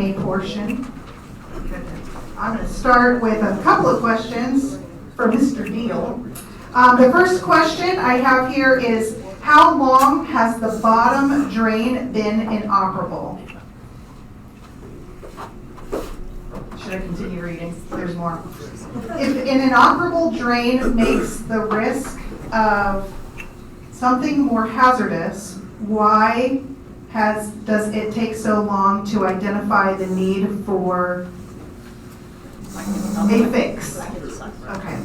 Q&A portion. I'm going to start with a couple of questions for Mr. Deal. The first question I have here is, how long has the bottom drain been inoperable? Should I continue reading? There's more. If an inoperable drain makes the risk of something more hazardous, why does it take so long to identify the need for a fix? Okay.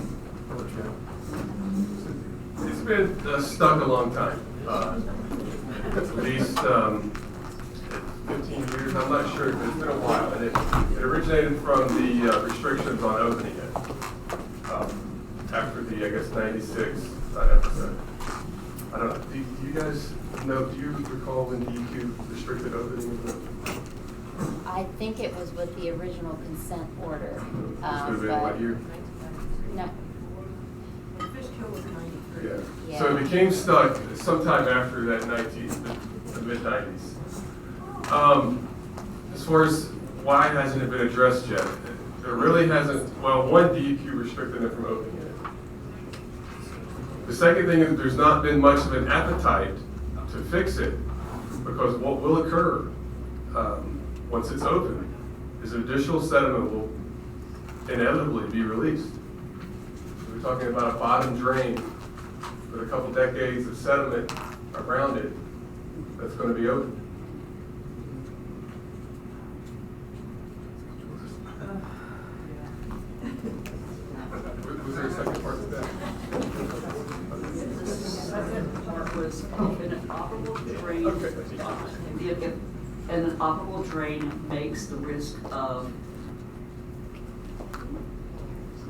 It's been stuck a long time. At least 15 years, I'm not sure, but it's been a while. And it originated from the restrictions on opening it after the, I guess, 96 episode. I don't know, do you guys know, do you recall when DEQ restricted opening of the? I think it was with the original consent order. This would have been what year? No. Fish kill was 93. Yeah. So it became stuck sometime after that the mid-90s. As far as why hasn't it been addressed yet, there really hasn't, well, one, DEQ restricted it from opening it. The second thing is there's not been much of an appetite to fix it, because what will occur once it's open is additional sediment will inevitably be released. We're talking about a bottom drain with a couple decades of sediment around it that's going to be open. Was there a second part to that? The second part was an operable drain. Okay. If an operable drain makes the risk of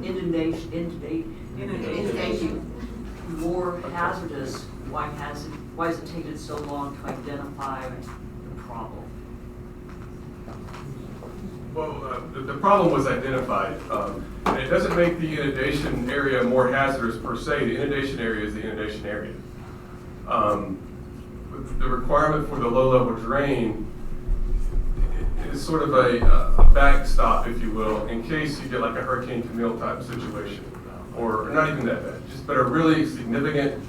inundation more hazardous, why has it taken so long to identify the problem? Well, the problem was identified. And it doesn't make the inundation area more hazardous per se. The inundation area is the inundation area. The requirement for the low-level drain is sort of a backstop, if you will, in case you get like a Hurricane Camille type situation, or not even that bad, but a really significant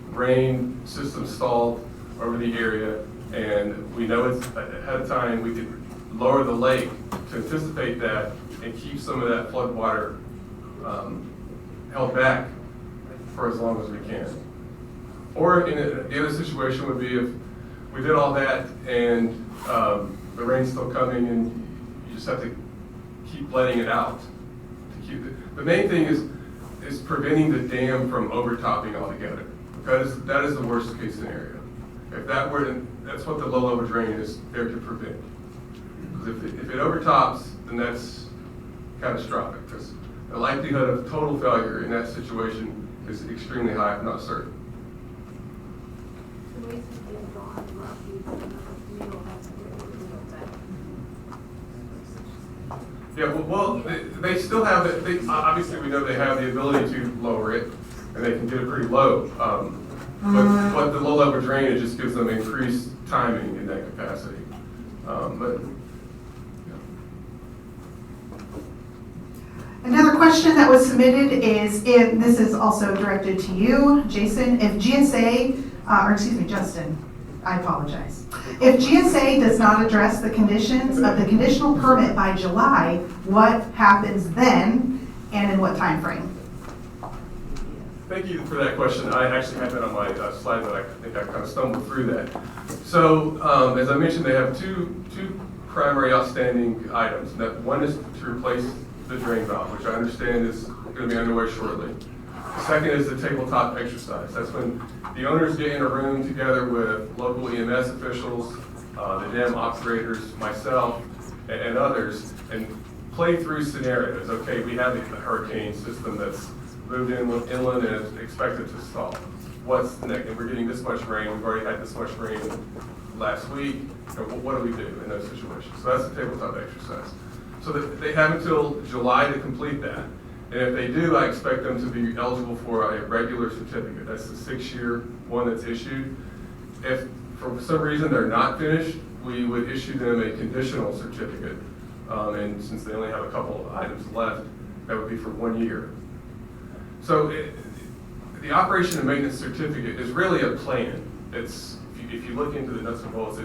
rain system stalled over the area, and we know it's ahead of time. We could lower the lake to anticipate that and keep some of that flood water held back for as long as we can. Or the other situation would be if we did all that and the rain's still coming and you just have to keep letting it out. The main thing is preventing the dam from overtopping altogether. That is the worst case scenario. If that were to, that's what the low level drain is there to prevent. Because if it overtops, then that's catastrophic. Because the likelihood of total failure in that situation is extremely high, if not certain. Yeah, well, they still have it. Obviously, we know they have the ability to lower it, and they can get it pretty low. But the low-level drain, it just gives them increased timing in that capacity. Another question that was submitted is, if this is also directed to you, Jason, if Justin, I apologize. If GSA does not address the conditions of the conditional permit by July, what happens then and in what time frame? Thank you for that question. I actually had that on my slide, but I think I kind of stumbled through that. So, as I mentioned, they have two primary outstanding items. One is to replace the drain valve, which I understand is going to be underway shortly. The second is the tabletop exercise. That's when the owners get in a room together with local EMS officials, the dam operators, myself, and others, and play through scenarios. Okay, we have a hurricane system that's moved inland and is expected to stall. What's next? And we're getting this much rain. We've already had this much rain last week. What do we do in those situations? So that's the tabletop exercise. So they have until July to complete that. And if they do, I expect them to be eligible for a regular certificate. That's the 6-year one that's issued. If for some reason they're not finished, we would issue them a conditional certificate, And since they only have a couple of items left, that would be for 1 year. So the operation and maintenance certificate is really a plan. It's, if you look into the nuts and bolts,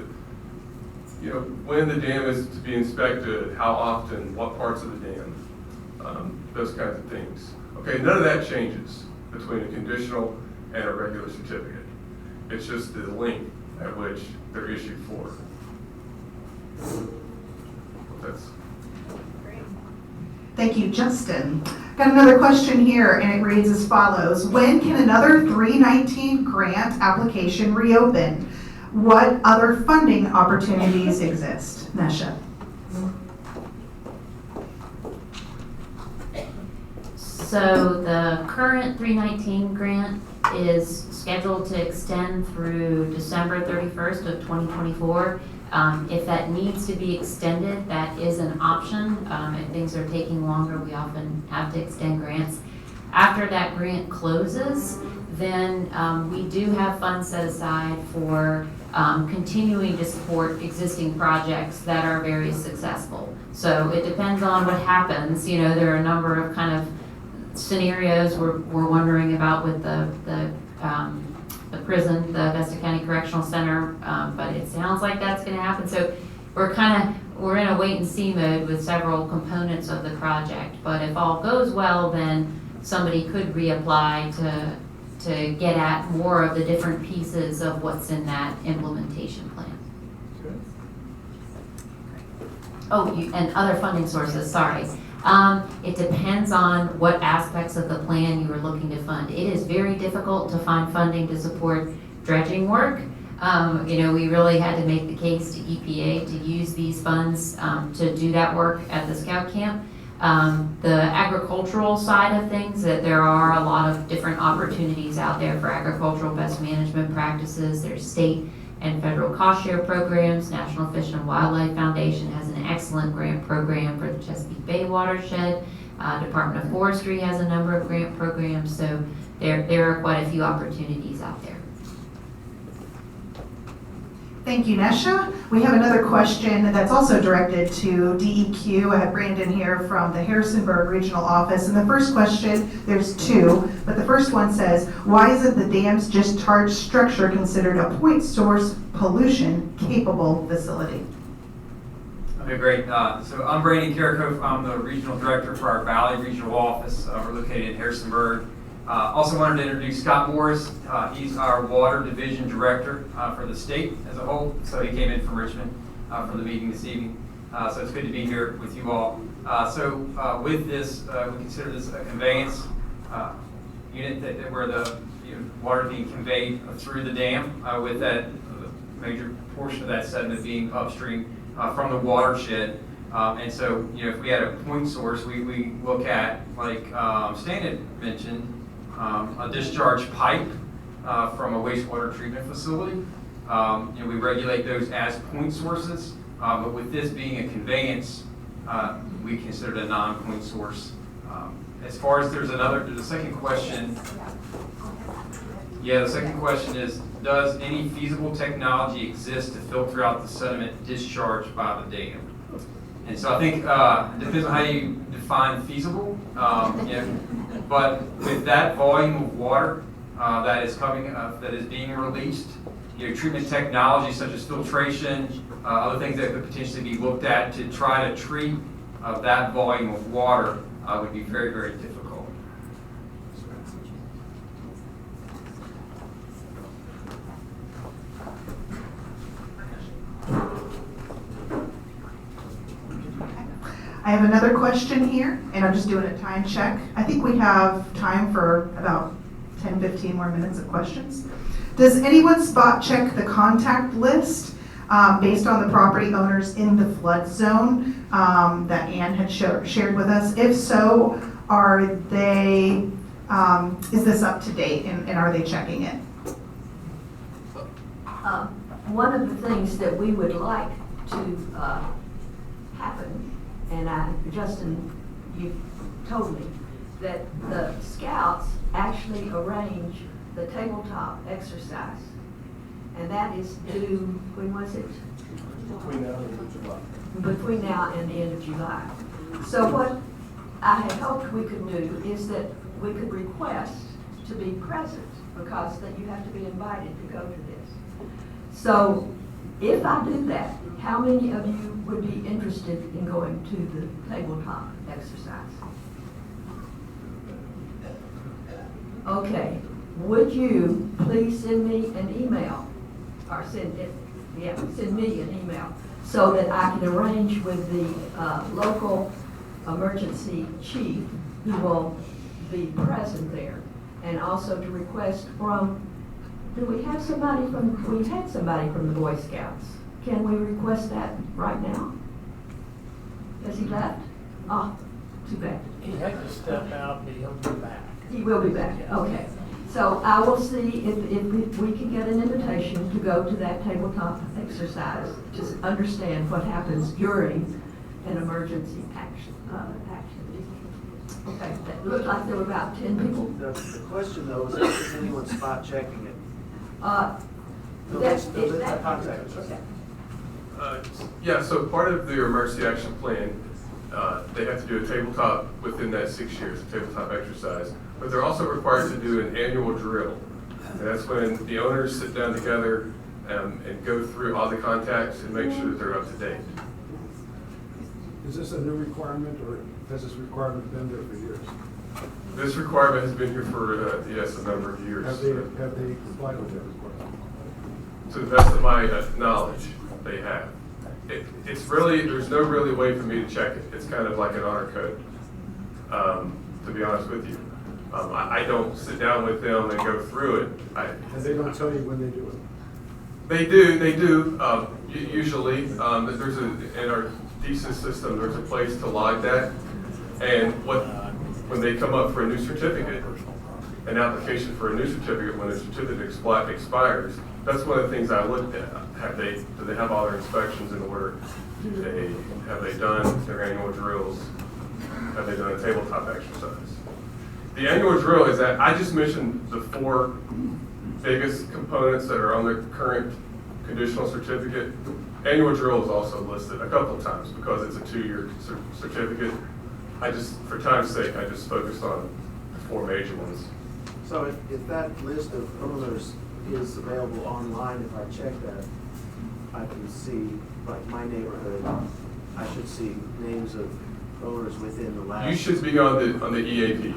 when the dam is to be inspected, how often, what parts of the dam, those kinds of things. Okay, none of that changes between a conditional and a regular certificate. It's just the length at which they're issued for. That's. Thank you, Justin. Got another question here, and it reads as follows. When can another 319 grant application reopen? What other funding opportunities exist? Nesha. So the current 319 grant is scheduled to extend through December 31st of 2024. If that needs to be extended, that is an option. If things are taking longer, we often have to extend grants. After that grant closes, then we do have funds set aside for continuing to support existing projects that are very successful. So it depends on what happens. There are a number of kind of scenarios we're wondering about with the prison, the Vesta County Correctional Center, but it sounds like that's going to happen. So we're in a wait and see mode with several components of the project. But if all goes well, then somebody could reapply to get at more of the different pieces of what's in that implementation plan. Oh, and other funding sources, sorry. It depends on what aspects of the plan you are looking to fund. It is very difficult to find funding to support dredging work. We really had to make the case to EPA to use these funds to do that work at the Scout Camp. The agricultural side of things, that there are a lot of different opportunities out there for agricultural best management practices. There's state and federal cost share programs. National Fish and Wildlife Foundation has an excellent grant program for the Chesapeake Bay watershed. Department of Forestry has a number of grant programs, so there are quite a few opportunities out there. Thank you, Nesha. We have another question that's also directed to DEQ. I have Brandon here from the Harrisonburg Regional Office. And the first question, there's two, but the first one says, why isn't the dam's discharge structure considered a point source pollution capable facility? Okay, great. So I'm Brandon Carrico. I'm the Regional Director for our Valley Regional Office. We're located in Harrisonburg. Also wanted to introduce Scott Morris. He's our Water Division Director for the state as a whole. So he came in from Richmond for the meeting this evening. So it's good to be here with you all. With this, we consider this a conveyance unit where the water being conveyed through the dam with that major portion of that sediment being upstream from the watershed. If we had a point source, we look at, like Stan had mentioned, a discharge pipe from a wastewater treatment facility. We regulate those as point sources, but with this being a conveyance, we consider it a non-point source. As far as the second question. Yeah, the second question is, does any feasible technology exist to filter out the sediment discharged by the dam? And so I think it depends on how you define feasible. But with that volume of water that is coming, that is being released, treatment technology such as filtration, other things that could potentially be looked at to try to treat that volume of water would be very, very difficult. I have another question here, and I'm just doing a time check. I think we have time for about 10, 15 more minutes of questions. Does anyone spot check the contact list based on the property owners in the flood zone that Ann had shared with us? If so, are they, is this up to date and are they checking it? One of the things that we would like to happen, and Justin, you told me, that the scouts actually arrange the tabletop exercise. And that is due, when was it? Between now and July. Between now and the end of July. So what I had hoped we could do is that we could request to be present, because that you have to be invited to go to this. So if I do that, how many of you would be interested in going to the tabletop exercise? Okay, would you please send me an email, or send me an email, so that I can arrange with the local emergency chief who will be present there, and also to request from, we had somebody from the Boy Scouts. Can we request that right now? Has he left? Oh, too bad. He had to step out, but he'll be back. He will be back, okay. So I will see if we can get an invitation to go to that tabletop exercise, to understand what happens during an emergency activity. Okay, that looked like there were about 10 people. The question though is, is anyone spot checking it? That's Contact. Yeah, so part of their emergency action plan, they have to do a tabletop within that 6 years, a tabletop exercise. But they're also required to do an annual drill. And that's when the owners sit down together and go through all the contacts and make sure that they're up to date. Is this a new requirement, or has this requirement been there for years? This requirement has been here for, yes, a number of years. Have they complied with that requirement? To the best of my knowledge, they have. It's really, there's no really way for me to check it. It's kind of like an honor code, to be honest with you. I don't sit down with them and go through it. And they don't tell you when they do it? They do. Usually, there's in our thesis system, there's a place to log that. And when they come up for a new certificate, an application for a new certificate, when the certificate expires, that's one of the things I looked at. Do they have all their inspections in order? Have they done their annual drills? Have they done a tabletop exercise? The annual drill is that, I just mentioned the 4 biggest components that are on the current conditional certificate. Annual drill is also listed a couple of times because it's a 2-year certificate. For time's sake, I just focused on the 4 major ones. So if that list of owners is available online, if I check that, I can see, like my neighborhood, I should see names of owners within the last. You should be on the EAP.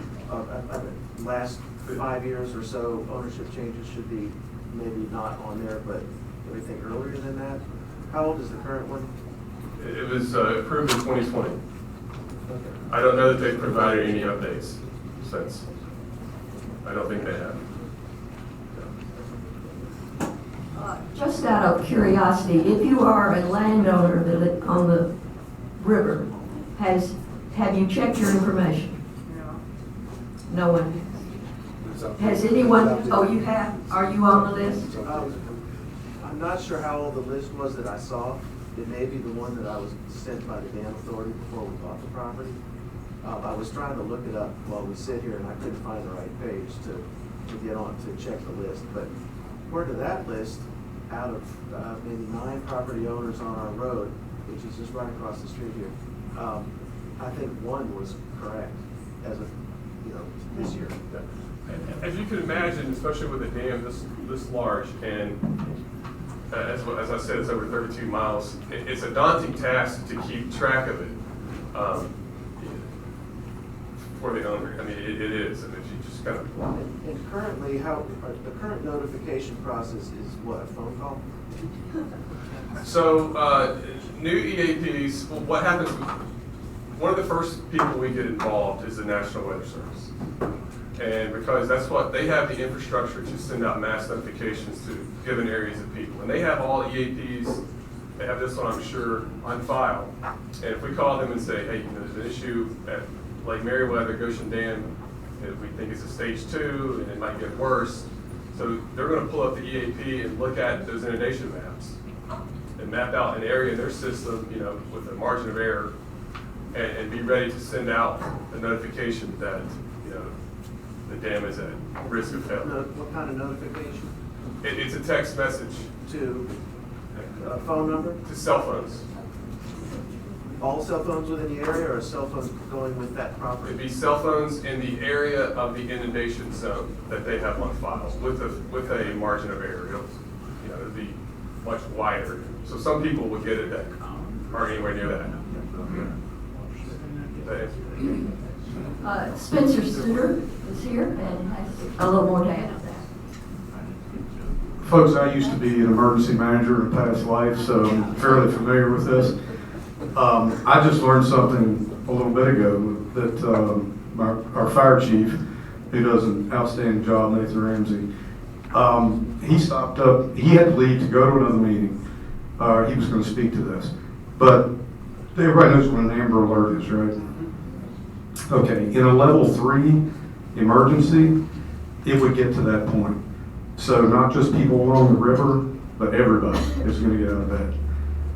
Last 5 years or so, ownership changes should be maybe not on there, but everything earlier than that. How old is the current one? It was approved in 2020. I don't know that they've provided any updates since. I don't think they have. Just out of curiosity, if you are a landowner on the river, have you checked your information? No one has anyone, oh, you have? Are you on the list? I'm not sure how old the list was that I saw. It may be the one that I was sent by the dam authority before we bought the property. I was trying to look it up while we sit here, and I couldn't find the right page to get on to check the list. But according to that list, out of maybe 9 property owners on our road, which is just right across the street here, I think 1 was correct as of this year. As you can imagine, especially with a dam this large, and as I said, it's over 32 miles. It's a daunting task to keep track of it for the owner. I mean, it is. I mean, you just kind of. And currently, the current notification process is what, a phone call? So new EAPs. Well, what happens? One of the first people we get involved is the National Weather Service. And because that's what they have, the infrastructure to send out mass notifications to given areas of people. And they have all EAPs, they have this one, I'm sure, on file. And if we call them and say, hey, there's an issue at Lake Meriwether, Goshen Dam, and we think it's a stage 2 and it might get worse. So they're going to pull up the EAP and look at those inundation maps and map out an area in their system, with a margin of error, and be ready to send out a notification that, the dam is at risk of failure. What kind of notification? It's a text message to phone number? To cell phones. All cell phones within the area, or cell phones going with that It'd property? be cell phones in the area of the inundation zone that they have on file with a margin of error. It'd be much wider. So some people would get it that aren't anywhere near that. Spencer Suter is here and has a little more to add to that. Folks, I used to be an emergency manager in a past life, so I'm fairly familiar with this. I just learned something a little bit ago that our fire chief, who does an outstanding job, Nathan Ramsey, he stopped up, he had to leave to go to another meeting. He was going to speak to this. But everybody knows what an Amber Alert is, right? Okay, in a level 3 emergency, it would get to that point. So not just people along the river, but everybody is going to get out of bed.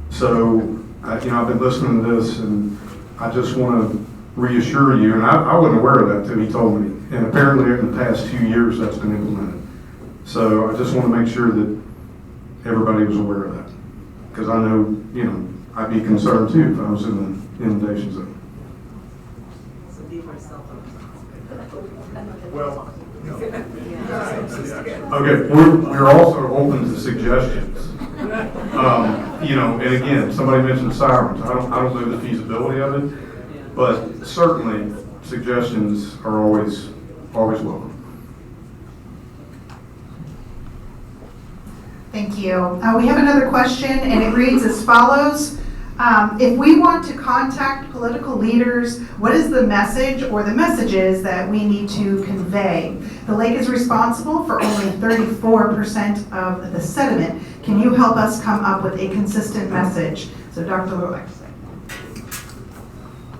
So, I've been listening to this, and I just want to reassure you, and I wasn't aware of that till he told me. And apparently in the past 2 years, that's been implemented. So I just want to make sure that everybody was aware of that. Because I know, I'd be concerned too if I was in an inundation zone. Well, okay, we're also open to suggestions. And again, somebody mentioned sirens. I don't know the feasibility of it, but certainly suggestions are always welcome. Thank you. We have another question, and it reads as follows. If we want to contact political leaders, what is the message or the messages that we need to convey? The lake is responsible for only 34% of the sediment. Can you help us come up with a consistent message? So Dr. Lewis.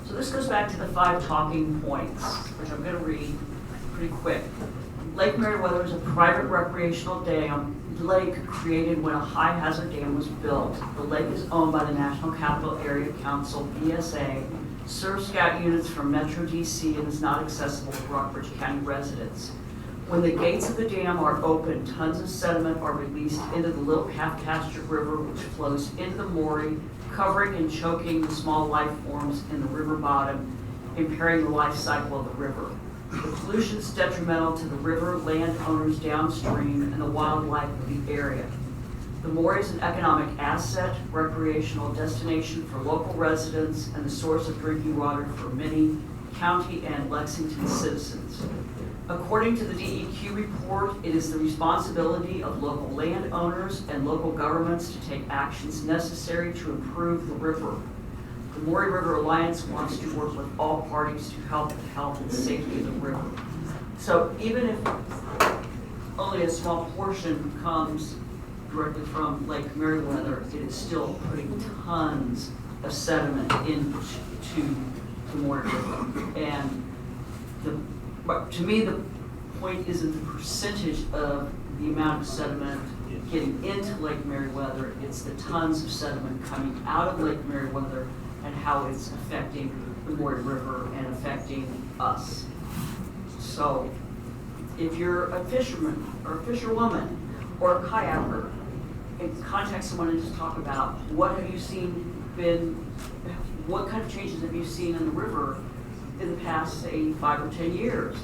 So this goes back to the 5 talking points, which I'm going to read pretty quick. Lake Meriwether is a private recreational lake created when a high hazard dam was built. The lake is owned by the National Capital Area Council, BSA, serves scout units from Metro DC, and is not accessible to Rockbridge County residents. When the gates of the dam are open, tons of sediment are released into the Little Kaskaskia River, which flows into the Maury, covering and choking the small life forms in the river bottom, impairing the life cycle of the river. The pollution is detrimental to the river, landowners downstream, and the wildlife of the area. The Maury is an economic asset, recreational destination for local residents, and the source of drinking water for many county and Lexington citizens. According to the DEQ report, it is the responsibility of local landowners and local governments to take actions necessary to improve the river. The Maury River Alliance wants to work with all parties to help the health and safety of the river. So even if only a small portion comes directly from Lake Meriwether, it is still putting tons of sediment into the Maury River. And to me, the point isn't the percentage of the amount of sediment getting into Lake Meriwether, it's the tons of sediment coming out of Lake Meriwether and how it's affecting the Maury River and affecting us. So if you're a fisherman or a fisherwoman or a kayaker, and contact someone and just talk about what have you what kind of changes have you seen in the river in the past, say, 5 or 10 years?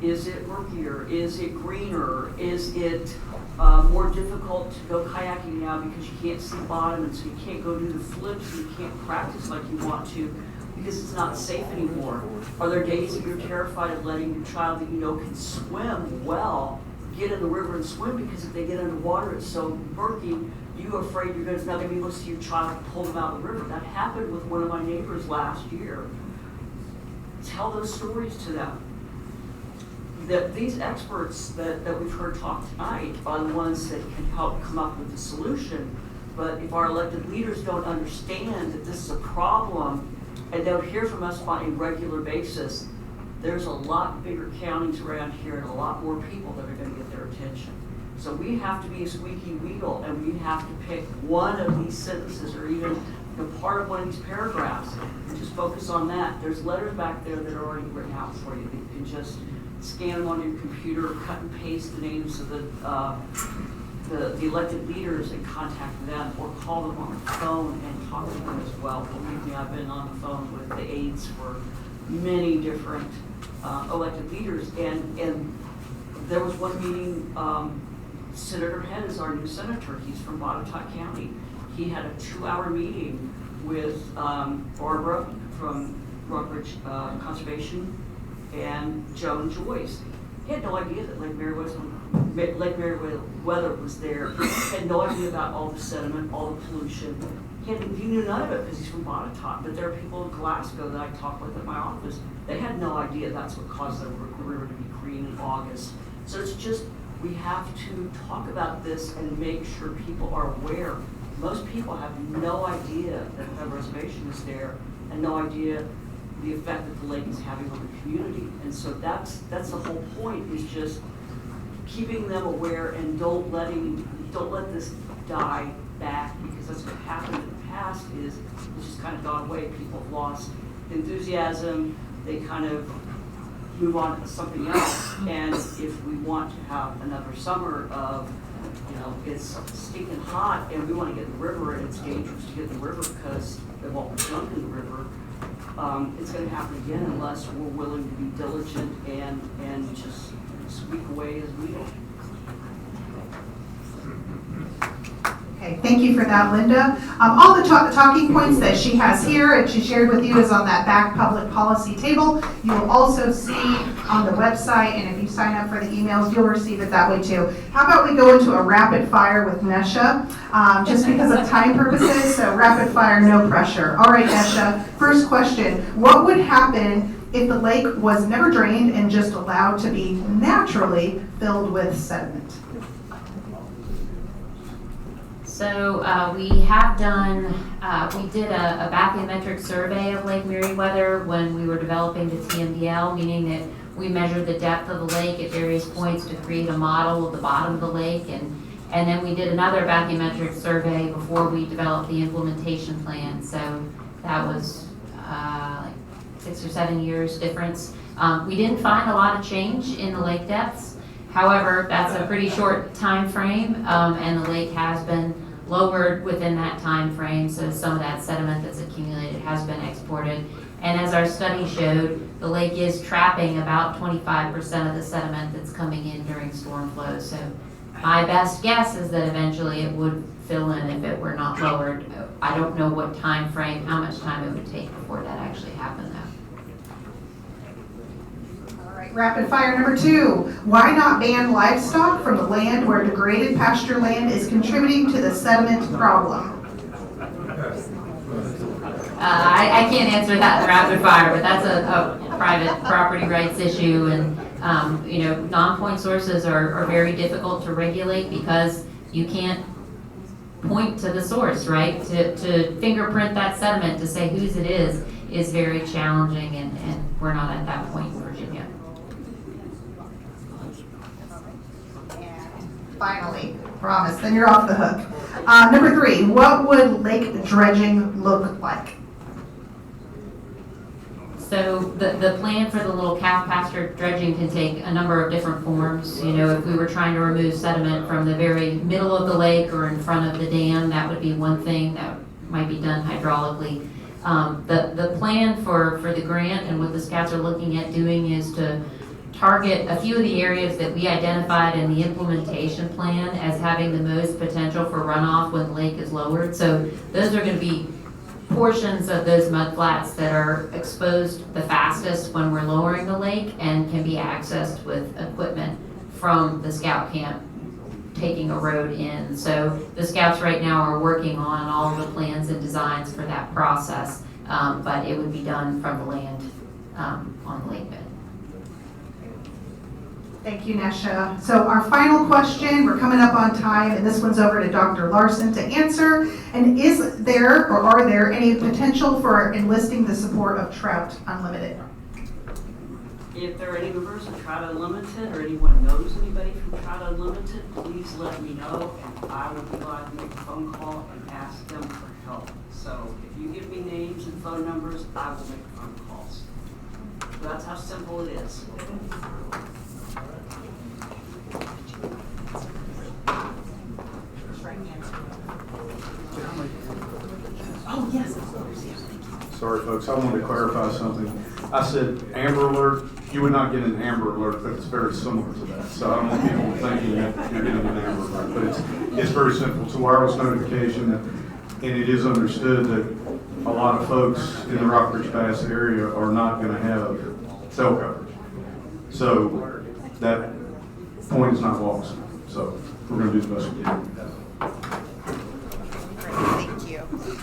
Is it murkier? Is it greener? Is it more difficult to go kayaking now because you can't see bottom, and so you can't go do the flips, and you can't practice like you want to because it's not safe anymore? Are there days that you're terrified of letting your child that you know can swim well get in the river and swim, because if they get underwater it's so murky, you're afraid you're not going to be able to see your child pull them out of the river? That happened with one of my neighbors last year. Tell those stories to them. That these experts that we've heard talk tonight are the ones that can help come up with the solution. But if our elected leaders don't understand that this is a problem and don't hear from us on a regular basis, there's a lot bigger counties around here and a lot more people that are going to get their attention. So we have to be a squeaky wheel, and we have to pick one of these sentences or even part of one of these paragraphs and just focus on that. There's letters back there that are already written out for you. You can just scan them on your computer, cut and paste the names of the the elected leaders and contact them or call them on the phone and talk to them as well. Believe me, I've been on the phone with the aides for many different elected leaders, and there was one meeting, Senator Head is our new senator, he's from Botetourt County. He had a 2-hour meeting with Barbara from Rockbridge Conservation and Joan Joyce. He had no idea that Lake Meriwether was there. He had no idea about all the sediment, all the pollution. He knew none of it because he's from Botetourt. But there are people in Glasgow that I talk with at my office. They had no idea that's what caused the river to be green in August. So it's just, we have to talk about this and make sure people are aware. Most people have no idea that the reservation is there and no idea the effect that the lake is having on the community. And so that's the whole point, is just keeping them aware and don't let this die back, because that's what happened in the past, is it's just kind of gone away. People have lost enthusiasm, they kind of move on to something else. And if we want to have another summer of, it's stinking hot and we want to get in the river and it's dangerous to get in the river because of what was dumped in the river, it's going to happen again unless we're willing to be diligent and just squeak away as we go. Okay, thank you for that, Linda. All the talking points that she has here and she shared with you is on that back public policy table. You will also see on the website, and if you sign up for the emails, you'll receive it that way too. How about we go into a rapid fire with Nesha, just because of time purposes, so rapid fire, no pressure. All right, Nesha, first question. What would happen if the lake was never drained and just allowed to be naturally filled with sediment? So we have done, we did a bathymetric survey of Lake Meriwether when we were developing the TMDL, meaning that we measured the depth of the lake at various points to create a model of the bottom of the lake. And then we did another bathymetric survey before we developed the implementation plan. So that was like 6 or 7 years difference. We didn't find a lot of change in the lake depths. However, that's a pretty short time frame, and the lake has been lowered within that time frame, so some of that sediment that's accumulated has been exported. And as our study showed, the lake is trapping about 25% of the sediment that's coming in during storm flows. So my best guess is that eventually it would fill in if it were not lowered. I don't know what time frame, how much time it would take before that actually happened though. Rapid fire number 2. Why not ban livestock from the land where degraded pasture land is contributing to the sediment problem? I can't answer that rapid fire, but that's a private property rights issue. And non-point sources are very difficult to regulate because you can't point to the source, right? To fingerprint that sediment to say whose it is very challenging, and we're not at that point in Virginia. Finally, promise, then you're off the hook. Number 3, what would lake dredging look like? So the plan for the little calf pasture dredging can take a number of different forms. If we were trying to remove sediment from the very middle of the lake or in front of the dam, that would be one thing that might be done hydraulically. The plan for the grant and what the scouts are looking at doing is to target a few of the areas that we identified in the implementation plan as having the most potential for runoff when the lake is lowered. So those are going to be portions of those mud flats that are exposed the fastest when we're lowering the lake and can be accessed with equipment from the scout camp taking a road in. So the scouts right now are working on all the plans and designs for that process, but it would be done from the land on the lake bed. Thank you, Nesha. So our final question, we're coming up on time, and this one's over to Dr. Larson to answer. And is there or are there any potential for enlisting the support of Trout Unlimited? If there are any members of Trout Unlimited or anyone knows anybody from Trout Unlimited, please let me know, and I will be glad to make a phone call and ask them for help. So if you give me names and phone numbers, I will make phone calls. So that's how simple it is. Sorry, folks, I wanted to clarify something. I said amber alert, you would not get an amber alert, but it's very similar to that. So I don't want people thinking that you're getting an amber alert, but it's very simple. It's a wireless notification, and it is understood that a lot of folks in the Rockbridge Pass area are not gonna have cell coverage. So that point is not lost. So we're gonna do the best we can. Thank you.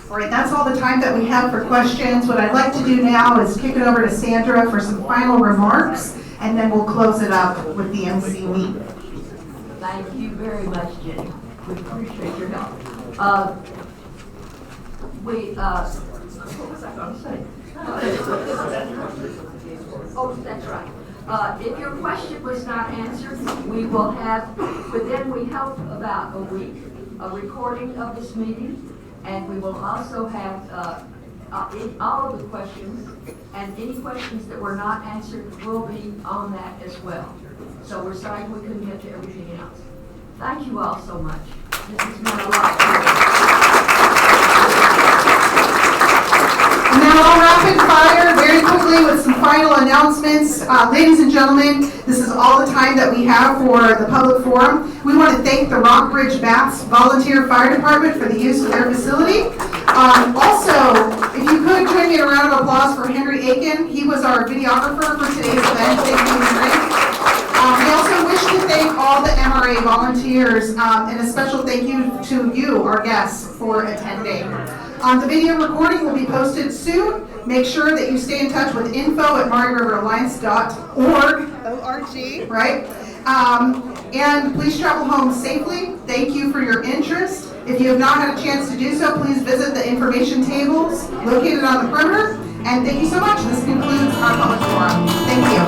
All right, that's all the time that we have for questions. What I'd like to do now is kick it over to Sandra for some final remarks, and then we'll close it up with the MC meet. Thank you very much, Jenny. We appreciate your help. What was I going to say? Oh, that's right. If your question was not answered, we will have, within, we hope, about a week, a recording of this meeting, and we will also have all of the questions, and any questions that were not answered will be on that as well. So we're sorry we couldn't get to everything else. Thank you all so much. This has meant a lot to me. Now I'll rapid fire very quickly with some final announcements. Ladies and gentlemen, this is all the time that we have for the public forum. We want to thank the Rockbridge Baths Volunteer Fire Department for the use of their facility. Also, if you could join me in a round of applause for Henry Aiken. He was our videographer for today's event. Thank you, Henry. We also wish to thank all the MRA volunteers, and a special thank you to you, our guests, for attending. The video recording will be posted soon. Make sure that you stay in touch with info@MauryRiverAlliance.org. O-R-G. Right? And please travel home safely. Thank you for your interest. If you have not had a chance to do so, please visit the information tables located on the perimeter. And thank you so much. This concludes our public forum. Thank you.